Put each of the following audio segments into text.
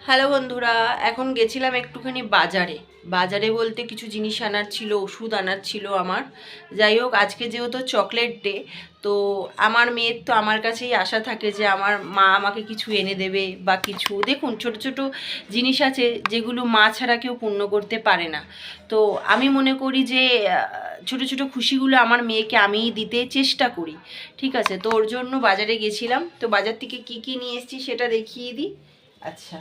Hello বন্ধুরা, এখন গেছিলাম একটুখানি বাজারে। বাজারে বলতে কিছু জিনিস আনার ছিল, ওষুধ আনার ছিল আমার। যাই হোক, আজকে যেহেতু চকলেট ডে, তো আমার মেয়ের তো আমার কাছেই আশা থাকে যে আমার মা আমাকে কিছু এনে দেবে বা কিছু। দেখুন, ছোট ছোট জিনিস আছে যেগুলো মা ছাড়া কেউ পূর্ণ করতে পারে না। তো আমি মনে করি যে ছোট ছোট খুশিগুলো আমার মেয়েকে আমিই দিতে চেষ্টা করি। ঠিক আছে, তো ওর জন্য বাজারে গেছিলাম। তো বাজার থেকে কি কি নিয়ে এসেছি সেটা দেখিয়ে দিই। আচ্ছা,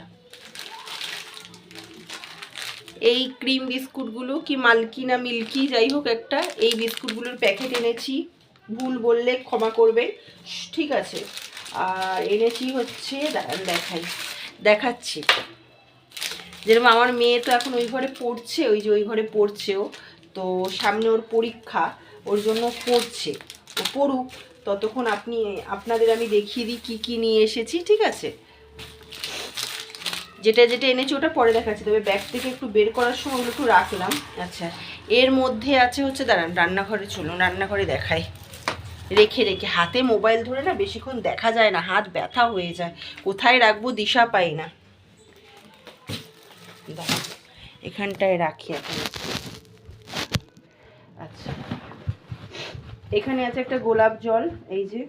এই ক্রিম বিস্কুটগুলো, কি মালকি না মিল্কি যাই হোক একটা, এই বিস্কুটগুলোর প্যাকেট এনেছি। ভুল বললে ক্ষমা করবে, ঠিক আছে। আর এনেছি হচ্ছে, দেখাচ্ছি। যেরকম আমার মেয়ে তো এখন ওই ঘরে পড়ছে, ওই যে ওই ঘরে পড়ছেও। তো সামনে ওর পরীক্ষা, ওর জন্য পড়ছে। ও পড়ুক, ততক্ষণ আপনাদের আমি দেখিয়ে দিই কী কী নিয়ে এসেছি, ঠিক আছে। যেটা যেটা এনেছি ওটা পরে দেখাচ্ছি, তবে ব্যাগ থেকে একটু বের করার সময় ওগুলো একটু রাখলাম। আচ্ছা, এর মধ্যে আছে হচ্ছে, দাঁড়ান রান্নাঘরে চলুন, রান্নাঘরে দেখাই। রেখে রেখে হাতে মোবাইল ধরে না বেশিক্ষণ দেখা যায় না, হাত ব্যথা হয়ে যায়, কোথায় রাখবো দিশা পাই না। দাঁড়ান, এখানটায় রাখি এখন। আচ্ছা, এখানে আছে একটা গোলাপ জল, এই যে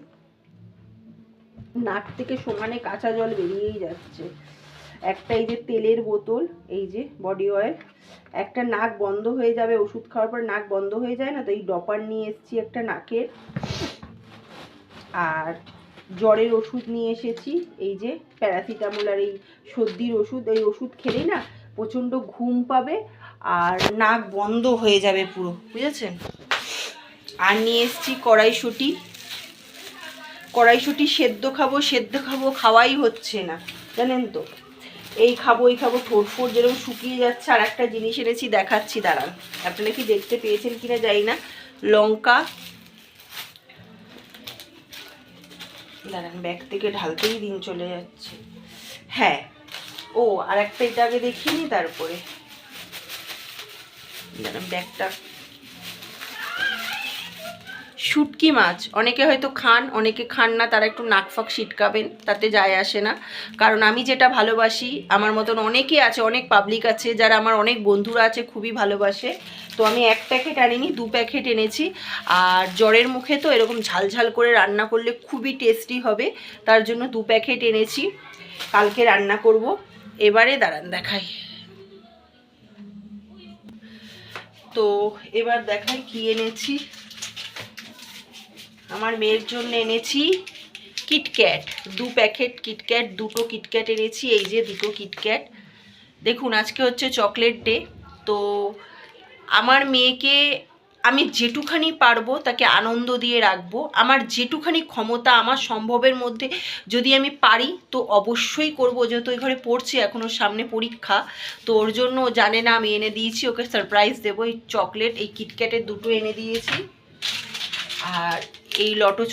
নাক থেকে সমানে কাঁচা জল বেরিয়েই যাচ্ছে। একটা এই যে তেলের বোতল, এই যে বডি অয়েল। একটা নাক বন্ধ হয়ে যাবে, ওষুধ খাওয়ার পর নাক বন্ধ হয়ে যায় না, তো এই ডপার নিয়ে এসেছি একটা নাকের। আর জ্বরের ওষুধ নিয়ে এসেছি, এই যে প্যারাসিটামল আর এই সর্দির ওষুধ। এই ওষুধ খেলেই না প্রচণ্ড ঘুম পাবে আর নাক বন্ধ হয়ে যাবে পুরো, বুঝেছেন। আর নিয়ে এসেছি কড়াইশুঁটি। কড়াইশুঁটি সেদ্ধ খাবো খাওয়াই হচ্ছে না, জানেন তো। এই খাবো এই খাবো, ঠোঁট ফোট যেরকম শুকিয়ে যাচ্ছে। আর একটা জিনিস এনেছি, দেখাচ্ছি, দাঁড়ান। আপনারা কি দেখতে পেয়েছেন কিনা জানি না। লঙ্কা, দাঁড়ান ব্যাগ থেকে ঢালতেই দিন চলে যাচ্ছে। হ্যাঁ, ও আর একটা এটা আগে দেখিয়ে নি, তারপরে দাঁড়ান ব্যাগটা। শুটকি মাছ অনেকে হয়তো খান, অনেকে খান না, তারা একটু নাক ফাঁক ছিটকাবেন, তাতে যায় আসে না। কারণ আমি যেটা ভালোবাসি, আমার মতন অনেকে আছে, অনেক পাবলিক আছে যারা, আমার অনেক বন্ধুরা আছে খুবই ভালোবাসে। তো আমি এক প্যাকেট আনিনি, 2 প্যাকেট এনেছি। আর জ্বরের মুখে তো এরকম ঝালঝাল করে রান্না করলে খুবই টেস্টি হবে, তার জন্য 2 প্যাকেট এনেছি, কালকে রান্না করব। এবারে দাঁড়ান দেখাই। তো এবার দেখাই কি এনেছি। আমার মেয়ের জন্য এনেছি কিটক্যাট, 2 প্যাকেট কিটক্যাট, 2টো কিটক্যাট এনেছি। এই যে 2টো কিটক্যাট। দেখুন, আজকে হচ্ছে চকলেট ডে। তো আমার মেয়েকে আমি যেটুখানি পারবো তাকে আনন্দ দিয়ে রাখবো। আমার যেটুখানি ক্ষমতা, আমার সম্ভবের মধ্যে যদি আমি পারি তো অবশ্যই করব। যেহেতু ওই ঘরে পড়ছে, এখনও সামনে পরীক্ষা, তো ওর জন্য ও জানে না আমি এনে দিয়েছি, ওকে সারপ্রাইজ দেবো। এই চকলেট, এই কিটক্যাটের 2টো এনে দিয়েছি। আর এই লটো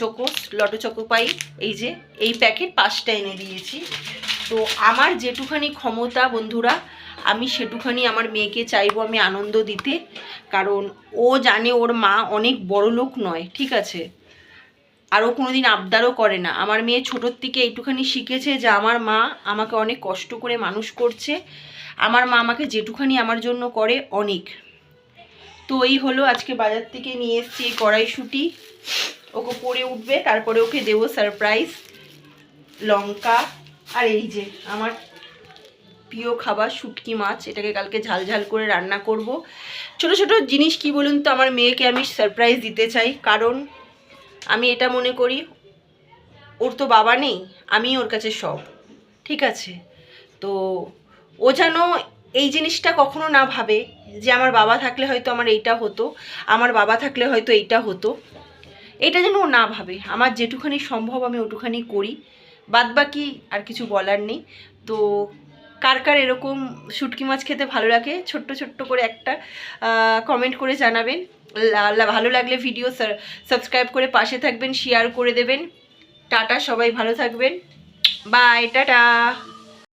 চকো পাই, এই যে এই প্যাকেট 5টা এনে দিয়েছি। তো আমার যেটুখানি ক্ষমতা বন্ধুরা, আমি সেটুখানি আমার মেয়েকে চাইবো আমি আনন্দ দিতে। কারণ ও জানে ওর মা অনেক বড় লোক নয়, ঠিক আছে। আর ও কোনোদিন আবদারও করে না। আমার মেয়ে ছোটোর থেকে এইটুখানি শিখেছে যে আমার মা আমাকে অনেক কষ্ট করে মানুষ করছে, আমার মা আমাকে যেটুখানি আমার জন্য করে অনেক। তো এই হলো, আজকে বাজার থেকে নিয়ে এসেছি এই কড়াইশুঁটি, ওকে পরে উঠবে, তারপরে ওকে দেবো সারপ্রাইজ। লঙ্কা, আর এই যে আমার প্রিয় খাবার শুটকি মাছ, এটাকে কালকে ঝালঝাল করে রান্না করব। ছোট ছোট জিনিস কি বলুন তো, আমার মেয়েকে আমি সারপ্রাইজ দিতে চাই। কারণ আমি এটা মনে করি, ওর তো বাবা নেই, আমি ওর কাছে সব, ঠিক আছে। তো ও যেন এই জিনিসটা কখনো না ভাবে যে আমার বাবা থাকলে হয়তো আমার এইটা হতো, আমার বাবা থাকলে হয়তো এইটা হতো। এটা যেন ও না ভাবে। আমার যেটুখানি সম্ভব আমি ওটুখানি করি, বাদবাকি আর কিছু বলার নেই। তো কার কার এরকম শুটকি মাছ খেতে ভালো লাগে, ছোট্ট ছোট্ট করে একটা কমেন্ট করে জানাবেন। ভালো লাগলে ভিডিও সাবস্ক্রাইব করে পাশে থাকবেন, শেয়ার করে দেবেন। টাটা, সবাই ভালো থাকবেন, বাই, টাটা।